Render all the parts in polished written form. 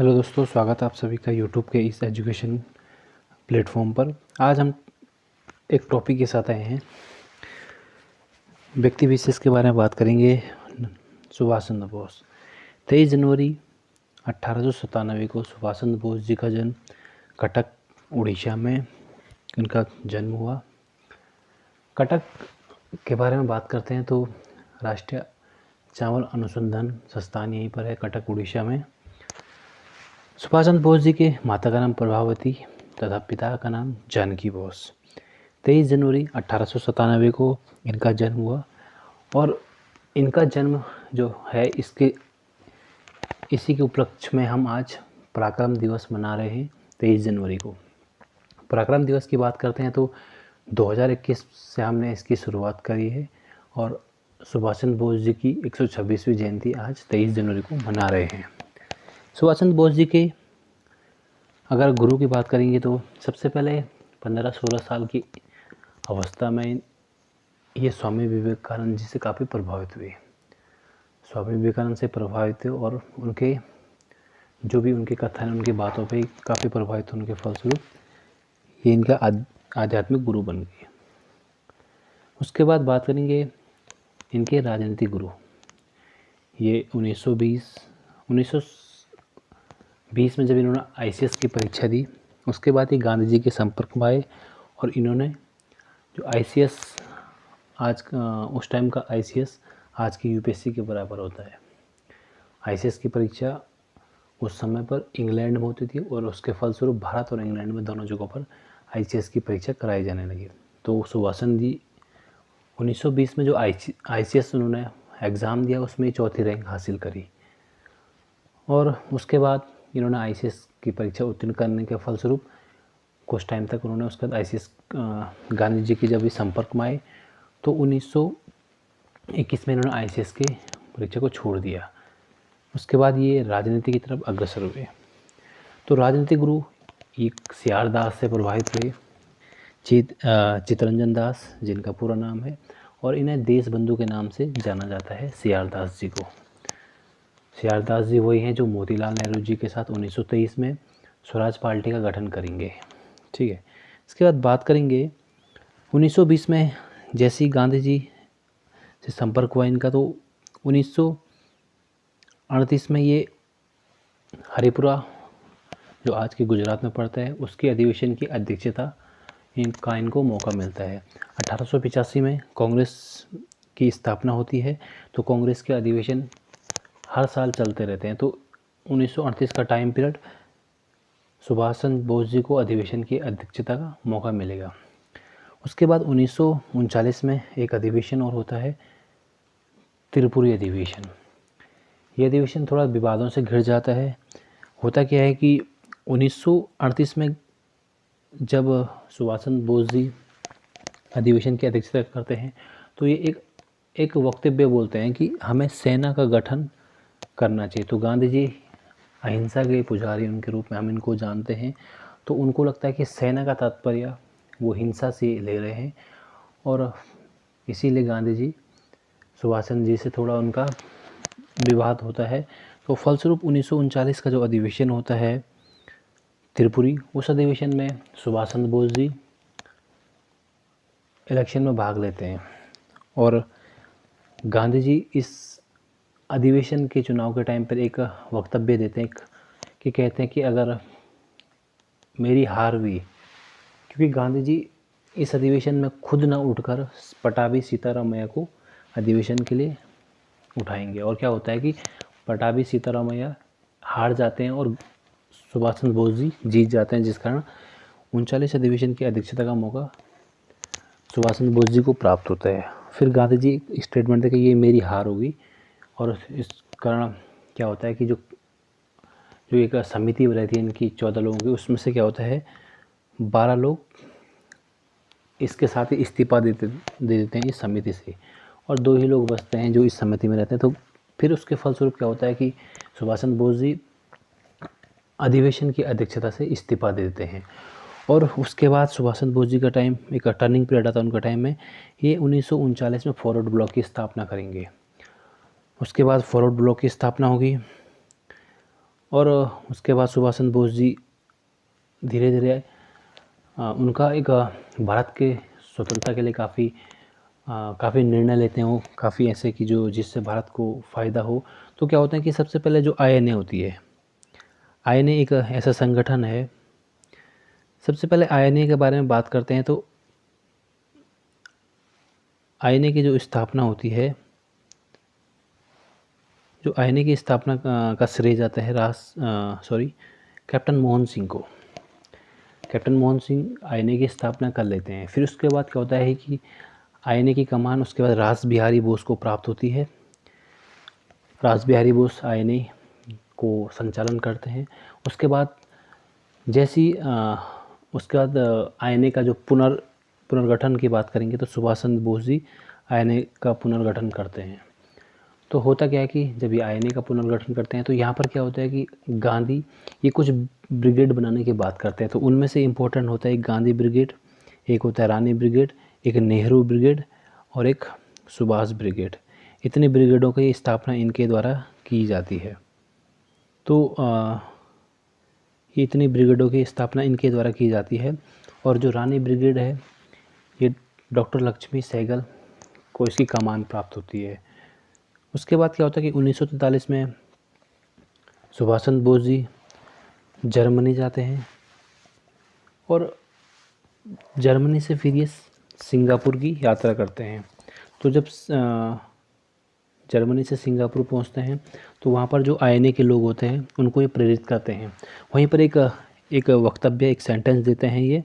Hello दोस्तों, स्वागत है आप सभी का यूट्यूब के इस एजुकेशन प्लेटफॉर्म पर। आज हम एक टॉपिक के साथ आए हैं। व्यक्ति विशेष के बारे में बात करेंगे। सुभाष चंद्र बोस। 23 जनवरी 1897 को सुभाष चंद्र बोस जी का जन्म कटक उड़ीसा में इनका जन्म हुआ। कटक के बारे में बात करते हैं तो राष्ट्रीय चावल अनुसंधान संस्थान यहीं पर है, कटक उड़ीसा में। सुभाष चंद्र बोस जी के माता का नाम प्रभावती तथा पिता का नाम जानकी बोस। 23 जनवरी 1897 को इनका जन्म हुआ और इनका जन्म जो है इसी के उपलक्ष्य में हम आज पराक्रम दिवस मना रहे हैं 23 जनवरी को। पराक्रम दिवस की बात करते हैं तो 2021 से हमने इसकी शुरुआत करी है और सुभाष चंद्र बोस जी की 126वीं जयंती आज 23 जनवरी को मना रहे हैं। सुभाष चंद्र बोस जी के अगर गुरु की बात करेंगे तो सबसे पहले 15-16 साल की अवस्था में ये स्वामी विवेकानंद जी से काफ़ी प्रभावित हुए। स्वामी विवेकानंद से प्रभावित हुए और उनके जो भी उनके कथन उनकी बातों पे काफ़ी प्रभावित होने के फलस्वरूप ये इनका आध्यात्मिक गुरु बन गए। उसके बाद बात करेंगे इनके राजनीतिक गुरु। ये 1920 में जब इन्होंने ICS की परीक्षा दी, उसके बाद ही गांधी जी के संपर्क में आए और इन्होंने जो ICS उस टाइम का ICS आज की UPSC के बराबर होता है। ICS की परीक्षा उस समय पर इंग्लैंड में होती थी और उसके फलस्वरूप भारत और इंग्लैंड में दोनों जगहों पर ICS की परीक्षा कराई जाने लगी। तो सुभाष चंद्र जी 1920 में जो ICS उन्होंने एग्ज़ाम दिया उसमें चौथी रैंक हासिल करी और उसके बाद इन्होंने ICS की परीक्षा उत्तीर्ण करने के फलस्वरूप कुछ टाइम तक उन्होंने उसके बाद ICS गांधी जी की जब भी संपर्क में आए तो 1921 में इन्होंने ICS की परीक्षा को छोड़ दिया। उसके बाद ये राजनीति की तरफ अग्रसर हुए। तो राजनीतिक गुरु एक सीआर दास से प्रभावित हुए, चित्तरंजन दास जिनका पूरा नाम है, और इन्हें देश बंधु के नाम से जाना जाता है सीआर दास जी को। सीआर दास जी वही हैं जो मोतीलाल नेहरू जी के साथ 1923 में स्वराज पार्टी का गठन करेंगे। ठीक है। इसके बाद बात करेंगे 1920 में जैसे ही गांधी जी से संपर्क हुआ इनका तो 1938 में ये हरिपुरा जो आज के गुजरात में पड़ता है उसके अधिवेशन की अध्यक्षता इनको मौका मिलता है। 1885 में कांग्रेस की स्थापना होती है तो कांग्रेस के अधिवेशन हर साल चलते रहते हैं। तो 1938 का टाइम पीरियड सुभाष चंद्र बोस जी को अधिवेशन की अध्यक्षता का मौका मिलेगा। उसके बाद 1939 में एक अधिवेशन और होता है, त्रिपुरी अधिवेशन। यह अधिवेशन थोड़ा विवादों से घिर जाता है। होता क्या है कि 1938 में जब सुभाष चंद्र बोस जी अधिवेशन की अध्यक्षता करते हैं तो ये एक वक्तव्य बोलते हैं कि हमें सेना का गठन करना चाहिए। तो गांधी जी अहिंसा के पुजारी उनके रूप में हम इनको जानते हैं, तो उनको लगता है कि सेना का तात्पर्य वो हिंसा से ले रहे हैं और इसीलिए गांधी जी सुभाष चंद्र जी से थोड़ा उनका विवाद होता है। तो फलस्वरूप 1939 का जो अधिवेशन होता है त्रिपुरी, उस अधिवेशन में सुभाष चंद्र बोस जी इलेक्शन में भाग लेते हैं और गांधी जी इस अधिवेशन के चुनाव के टाइम पर एक वक्तव्य देते हैं कि कहते हैं कि अगर मेरी हार हुई, क्योंकि गांधी जी इस अधिवेशन में खुद न उठकर पटाभी सीतारामैया को अधिवेशन के लिए उठाएंगे और क्या होता है कि पटाभी सीतारामैया हार जाते हैं और सुभाष चंद्र बोस जी जीत जाते हैं, जिस कारण 39 अधिवेशन की अध्यक्षता का मौका सुभाष चंद्र बोस जी को प्राप्त होता है। फिर गांधी जी स्टेटमेंट देते कि ये मेरी हार होगी और इस कारण क्या होता है कि जो एक समिति रहती है इनकी 14 लोगों की, उसमें से क्या होता है 12 लोग इसके साथ ही इस्तीफा दे देते हैं इस समिति से और 2 ही लोग बचते हैं जो इस समिति में रहते हैं। तो फिर उसके फलस्वरूप क्या होता है कि सुभाष चंद्र बोस जी अधिवेशन की अध्यक्षता से इस्तीफा दे देते हैं और उसके बाद सुभाष चंद्र बोस जी का टाइम एक टर्निंग पीरियड आता है उनका टाइम में। ये 1939 में फॉरवर्ड ब्लॉक की स्थापना करेंगे। उसके बाद फॉरवर्ड ब्लॉक की स्थापना होगी और उसके बाद सुभाष चंद्र बोस जी धीरे धीरे उनका एक भारत के स्वतंत्रता के लिए काफ़ी निर्णय लेते हैं वो, काफ़ी ऐसे कि जो जिससे भारत को फ़ायदा हो। तो क्या होता है कि सबसे पहले जो INA होती है, INA एक ऐसा संगठन है। सबसे पहले INA के बारे में बात करते हैं तो INA की जो स्थापना होती है, जो INA की स्थापना का श्रेय जाता है कैप्टन मोहन सिंह को। कैप्टन मोहन सिंह INA की स्थापना कर लेते हैं। फिर उसके बाद क्या होता है कि INA की कमान उसके बाद रास बिहारी बोस को प्राप्त होती है। रास बिहारी बोस INA को संचालन करते हैं। उसके बाद उसके बाद INA का जो पुनर्गठन की बात करेंगे तो सुभाष चंद्र बोस जी INA का पुनर्गठन करते हैं। तो होता क्या है कि जब ये INA का पुनर्गठन करते हैं तो यहाँ पर क्या होता है कि गांधी ये कुछ ब्रिगेड बनाने की बात करते हैं। तो उनमें से इम्पोर्टेंट होता है एक गांधी ब्रिगेड, एक होता है रानी ब्रिगेड, एक नेहरू ब्रिगेड और एक सुभाष ब्रिगेड। इतनी ब्रिगेडों की स्थापना इनके द्वारा की जाती है। तो ये इतनी ब्रिगेडों की स्थापना इनके द्वारा की जाती है। और जो रानी ब्रिगेड है ये डॉक्टर लक्ष्मी सहगल को इसकी कमान प्राप्त होती है। उसके बाद क्या होता है कि 1943 में सुभाष चंद्र बोस जी जर्मनी जाते हैं और जर्मनी से फिर ये सिंगापुर की यात्रा करते हैं। तो जब जर्मनी से सिंगापुर पहुंचते हैं तो वहाँ पर जो INA के लोग होते हैं उनको ये प्रेरित करते हैं। वहीं पर एक वक्तव्य, एक सेंटेंस देते हैं ये,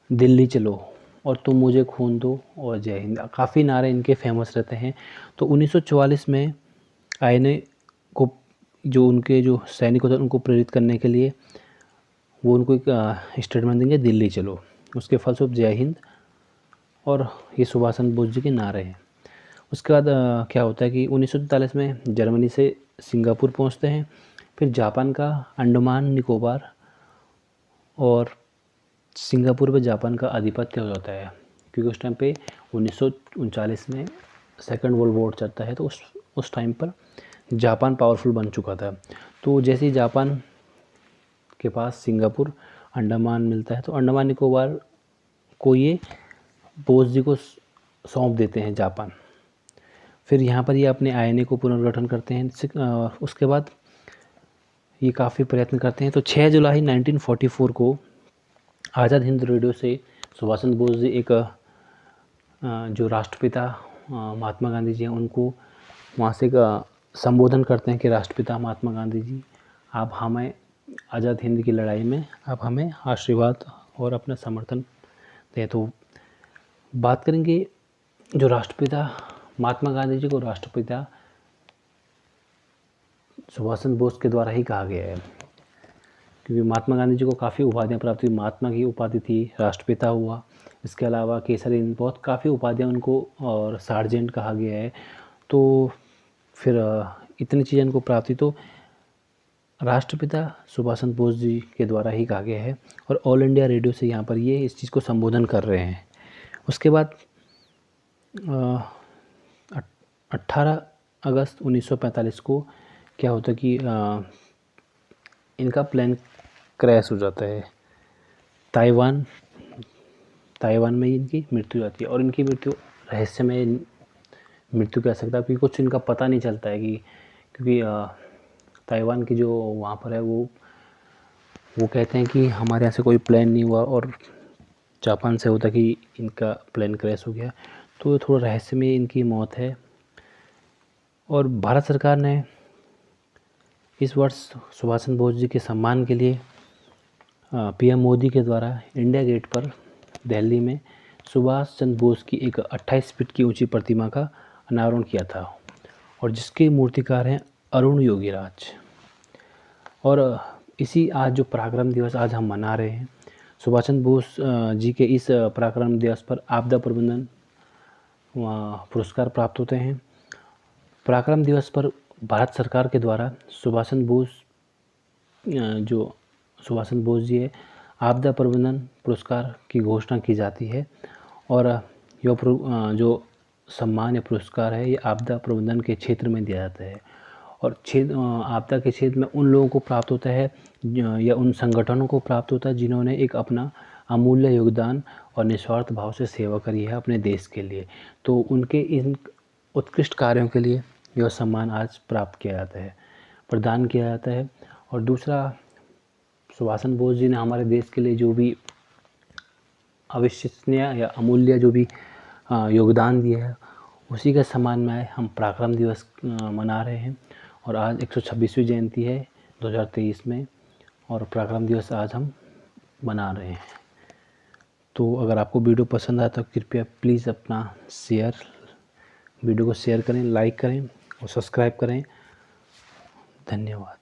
दिल्ली चलो और तुम मुझे खून दो और जय हिंद। काफ़ी नारे इनके फेमस रहते हैं। तो 1944 में INA को जो उनके जो सैनिक होते हैं उनको प्रेरित करने के लिए वो उनको एक स्टेटमेंट देंगे, दिल्ली चलो। उसके फलस्वरूप जय हिंद और ये सुभाष चंद्र बोस जी के नारे हैं। उसके बाद क्या होता है कि 1943 में जर्मनी से सिंगापुर पहुंचते हैं। फिर जापान का अंडमान निकोबार और सिंगापुर पे जापान का आधिपत्य हो जाता है, क्योंकि उस टाइम पे 1939 में सेकेंड वर्ल्ड वॉर चलता है। तो उस टाइम पर जापान पावरफुल बन चुका था। तो जैसे ही जापान के पास सिंगापुर अंडमान मिलता है तो अंडमान निकोबार को ये बोस जी को सौंप देते हैं जापान। फिर यहाँ पर ये अपने INA को पुनर्गठन करते हैं। उसके बाद ये काफ़ी प्रयत्न करते हैं। तो 6 जुलाई 1944 को आज़ाद हिंद रेडियो से सुभाष चंद्र बोस जी एक जो राष्ट्रपिता महात्मा गांधी जी हैं उनको वहाँ से एक संबोधन करते हैं कि राष्ट्रपिता महात्मा गांधी जी, आप हमें आज़ाद हिंद की लड़ाई में आप हमें आशीर्वाद और अपना समर्थन दें। तो बात करेंगे जो राष्ट्रपिता महात्मा गांधी जी को राष्ट्रपिता सुभाष चंद्र बोस के द्वारा ही कहा गया है, क्योंकि महात्मा गांधी जी को काफ़ी उपाधियाँ प्राप्त हुई। महात्मा की उपाधि थी, राष्ट्रपिता हुआ, इसके अलावा केसरी बहुत काफ़ी उपाधियाँ उनको और सार्जेंट कहा गया है। तो फिर इतनी चीज़ें इनको प्राप्त हुई। तो राष्ट्रपिता सुभाष चंद्र बोस जी के द्वारा ही कहा गया है और ऑल इंडिया रेडियो से यहाँ पर ये इस चीज़ को संबोधन कर रहे हैं। उसके बाद 18 अगस्त 1945 को क्या होता है कि इनका प्लेन क्रैश हो जाता है। ताइवान में इनकी मृत्यु हो जाती है और इनकी मृत्यु रहस्यमय मृत्यु कह सकता है, क्योंकि कुछ इनका पता नहीं चलता है कि क्योंकि ताइवान की जो वहाँ पर है वो कहते हैं कि हमारे यहाँ से कोई प्लेन नहीं हुआ और जापान से होता कि इनका प्लेन क्रैश हो गया। तो थोड़ा रहस्यमय इनकी मौत है। और भारत सरकार ने इस वर्ष सुभाष चंद्र बोस जी के सम्मान के लिए PM मोदी के द्वारा इंडिया गेट पर दिल्ली में सुभाष चंद्र बोस की एक 28 फीट की ऊंची प्रतिमा का अनावरण किया था और जिसके मूर्तिकार हैं अरुण योगीराज। और इसी आज जो पराक्रम दिवस आज हम मना रहे हैं, सुभाष चंद्र बोस जी के इस पराक्रम दिवस पर आपदा प्रबंधन पुरस्कार प्राप्त होते हैं। पराक्रम दिवस पर भारत सरकार के द्वारा सुभाष चंद्र बोस जी है आपदा प्रबंधन पुरस्कार की घोषणा की जाती है। और यह जो सम्मान या पुरस्कार है ये आपदा प्रबंधन के क्षेत्र में दिया जाता है। और आपदा के क्षेत्र में उन लोगों को प्राप्त होता है या उन संगठनों को प्राप्त होता है जिन्होंने एक अपना अमूल्य योगदान और निस्वार्थ भाव से सेवा करी है अपने देश के लिए। तो उनके इन उत्कृष्ट कार्यों के लिए यह सम्मान आज प्राप्त किया जाता है, प्रदान किया जाता है। और दूसरा, सुभाष चंद्र बोस जी ने हमारे देश के लिए जो भी अविश्वसनीय या अमूल्य जो भी योगदान दिया है, उसी के सम्मान में हम पराक्रम दिवस मना रहे हैं। और आज 126वीं जयंती है 2023 में, और पराक्रम दिवस आज हम मना रहे हैं। तो अगर आपको वीडियो पसंद आए तो कृपया प्लीज़ अपना वीडियो को शेयर करें, लाइक करें और सब्सक्राइब करें। धन्यवाद।